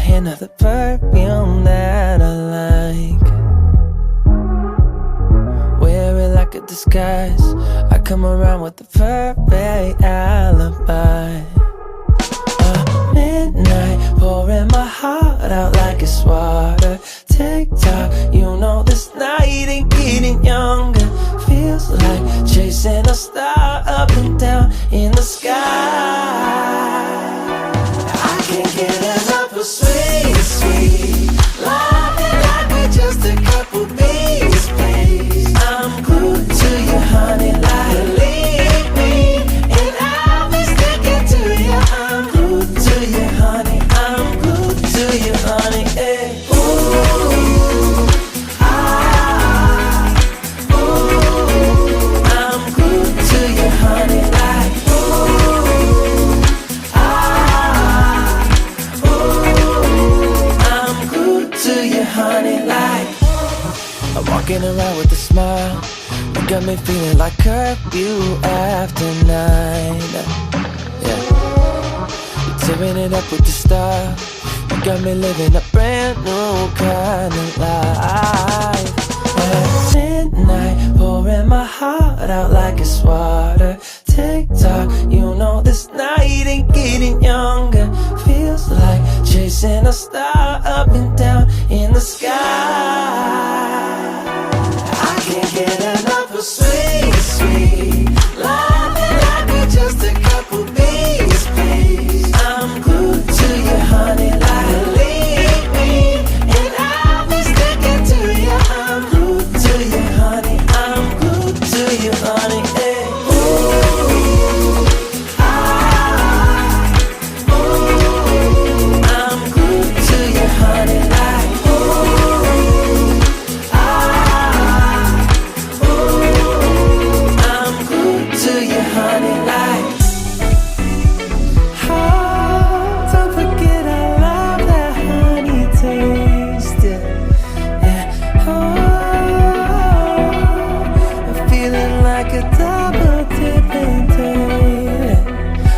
hint of the perfume that I like. Wear it like a disguise. I come around with the perfect alibi. Midnight, pouring my heart out like it's water. Tick-tock, you know this night ain't getting younger. Feels like chasing a star up and down in the sky. I can't get enough of sweet, sweet loving like we're just a couple bees, please. I'm glued to you, honey, like believe me, and I'll be sticking to you. I'm glued to you, honey, I'm glued to you, honey, hey. Ooh, ah, ooh, I'm glued to you, honey, like ooh, ah, ooh, I'm glued to you, honey, like. I'm walking around with a smile. You got me feeling like curfew after 9. Yeah, you're tearing it up with the style. You got me living a brand new kind of life. At midnight, pouring my heart out like it's water. Tick-tock, you know this night ain't getting younger. Feels like chasing a star up and down in the sky.